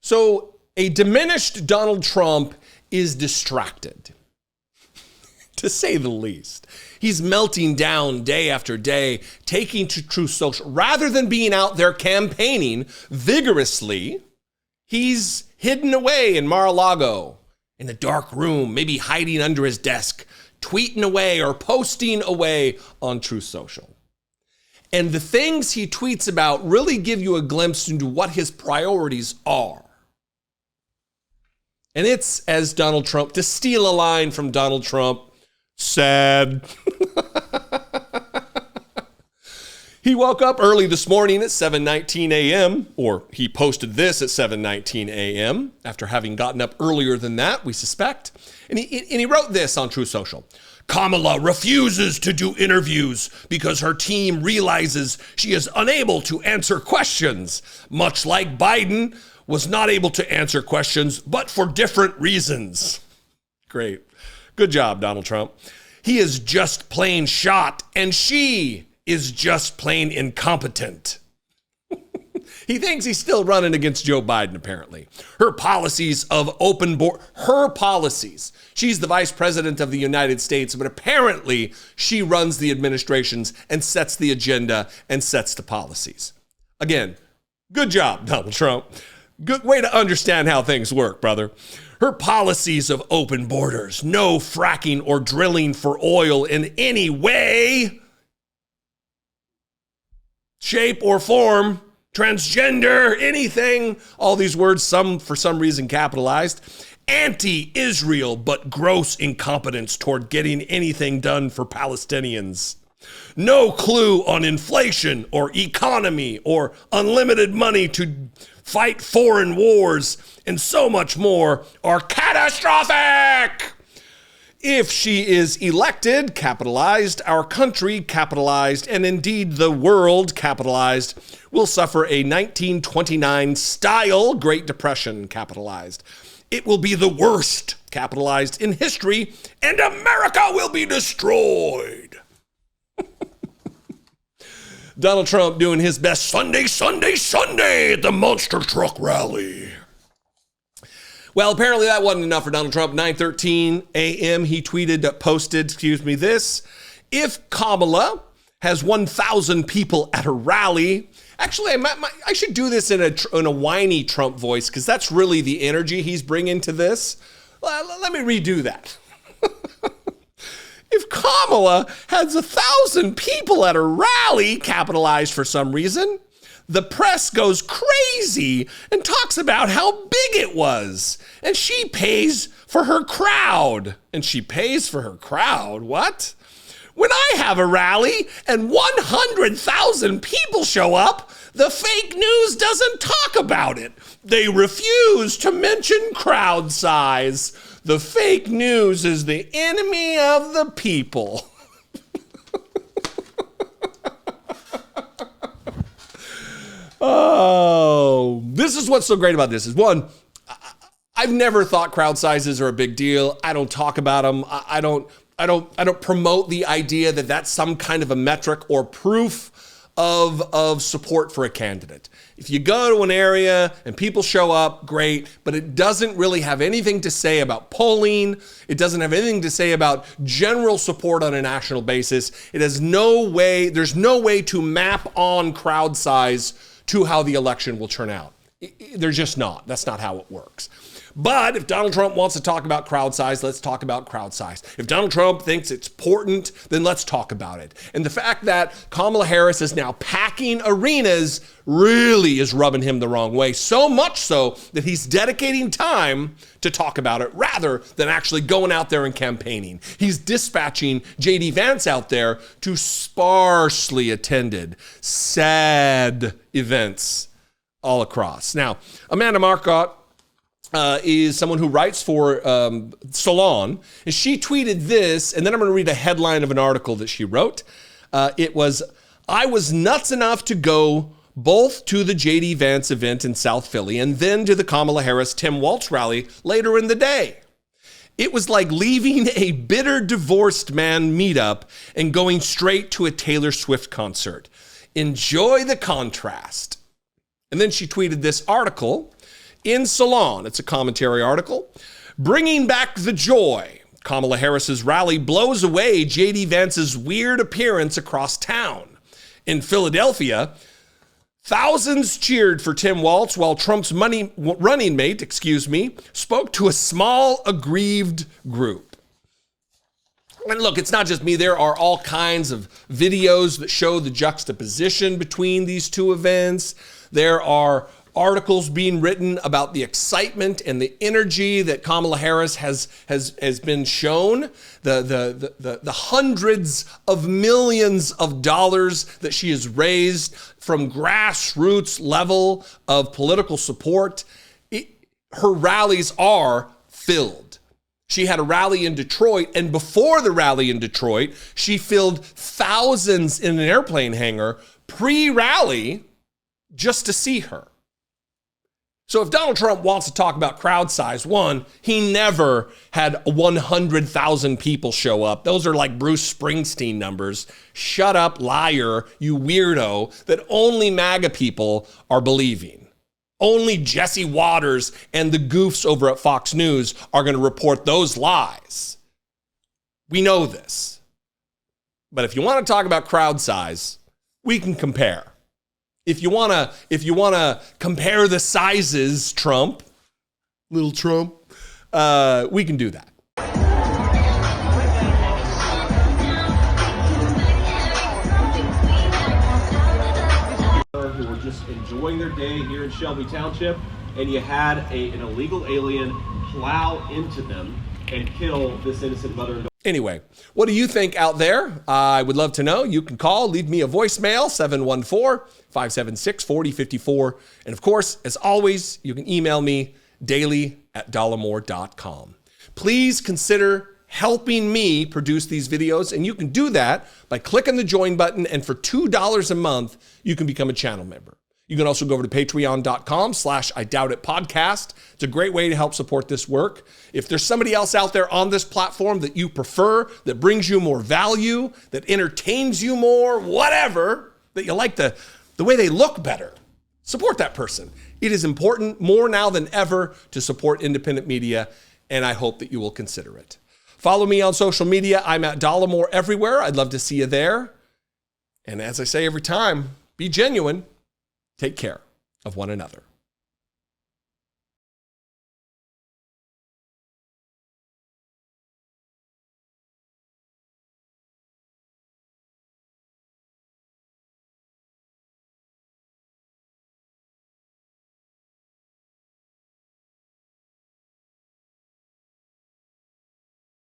So a diminished Donald Trump is distracted, to say the least. He's melting down day after day, taking to Truth Social. Rather than being out there campaigning vigorously, he's hidden away in Mar-a-Lago, in a dark room, maybe hiding under his desk, tweeting away or posting away on Truth Social. And the things he tweets about really give you a glimpse into what his priorities are. And it's, as Donald Trump, to steal a line from Donald Trump, sad. He woke up early this morning at 7:19 a.m., or he posted this at 7:19 a.m. after having gotten up earlier than that, we suspect. And he wrote this on Truth Social. Kamala refuses to do interviews because her team realizes she is unable to answer questions, much like Biden was not able to answer questions, but for different reasons. Great. Good job, Donald Trump. He is just plain shot, and she is just plain incompetent. He thinks he's still running against Joe Biden, apparently. Her policies of open border, her policies. She's the vice president of the United States, but apparently she runs the administrations and sets the agenda and sets the policies. Again, good job, Donald Trump. Good way to understand how things work, brother. Her policies of open borders, no fracking or drilling for oil in any way, shape or form, transgender, anything, all these words, some for some reason capitalized, anti-Israel, but gross incompetence toward getting anything done for Palestinians. No clue on inflation or economy or unlimited money to fight foreign wars, and so much more are catastrophic. If she is elected, capitalized, our country, capitalized, and indeed the world, capitalized, will suffer a 1929 style Great Depression, capitalized. It will be the worst, capitalized, in history, and America will be destroyed. Donald Trump doing his best Sunday at the monster truck rally. Well, apparently that wasn't enough for Donald Trump. 9:13 a.m. he posted this. If Kamala has 1,000 people at a rally, actually, I should do this in a whiny Trump voice because that's really the energy he's bringing to this. Let me redo that. If Kamala has 1,000 people at a rally, capitalized for some reason, the press goes crazy and talks about how big it was. And she pays for her crowd. And she pays for her crowd? What? When I have a rally and 100,000 people show up, the fake news doesn't talk about it. They refuse to mention crowd size. The fake news is the enemy of the people. Oh, this is what's so great about this is one, I've never thought crowd sizes are a big deal. I don't talk about them. I don't promote the idea that that's some kind of a metric or proof of support for a candidate. If you go to an area and people show up, great, but it doesn't really have anything to say about polling. It doesn't have anything to say about general support on a national basis. It has there's no way to map on crowd size to how the election will turn out. There's just not. That's not how it works. But if Donald Trump wants to talk about crowd size, let's talk about crowd size. If Donald Trump thinks it's important, then let's talk about it. And the fact that Kamala Harris is now packing arenas really is rubbing him the wrong way. So much so that he's dedicating time to talk about it rather than actually going out there and campaigning. He's dispatching J.D. Vance out there to sparsely attended, sad events all across. Now, Amanda Marcotte is someone who writes for Salon, and she tweeted this, and then I'm going to read a headline of an article that she wrote. It was, I was nuts enough to go both to the J.D. Vance event in South Philly and then to the Kamala Harris Tim Walz rally later in the day. It was like leaving a bitter divorced man meetup and going straight to a Taylor Swift concert. Enjoy the contrast. And then she tweeted this article in Salon. It's a commentary article. Bringing back the joy. Kamala Harris's rally blows away J.D. Vance's weird appearance across town. In Philadelphia, thousands cheered for Tim Walz while Trump's running mate, spoke to a small aggrieved group. And look, it's not just me. There are all kinds of videos that show the juxtaposition between these two events. There are articles being written about the excitement and the energy that Kamala Harris has been shown, the hundreds of millions of dollars that she has raised from grassroots level of political support. Her rallies are filled. She had a rally in Detroit, and before the rally in Detroit, she filled thousands in an airplane hangar pre-rally just to see her. So if Donald Trump wants to talk about crowd size, one, he never had 100,000 people show up. Those are like Bruce Springsteen numbers. Shut up, liar, you weirdo, that only MAGA people are believing. Only Jesse Waters and the goofs over at Fox News are going to report those lies. We know this. But if you want to talk about crowd size, we can compare. If you wanna compare the sizes, Trump, little Trump, we can do that. Who were just enjoying their day here in Shelby Township, and you had an illegal alien plow into them and kill this innocent mother and daughter. Anyway, what do you think out there? I would love to know. You can call, leave me a voicemail, 714-576-4054. And of course, as always, you can email me daily@dollemore.com. Please consider helping me produce these videos, and you can do that by clicking the join button, and for $2 a month, you can become a channel member. You can also go over to patreon.com/IDoubtItPodcast. It's a great way to help support this work. If there's somebody else out there on this platform that you prefer, that brings you more value, that entertains you more, whatever, that you like the way they look better, support that person. It is important more now than ever to support independent media, and I hope that you will consider it. Follow me on social media. I'm at Dollemore everywhere. I'd love to see you there. And as I say every time, be genuine. Take care of one another.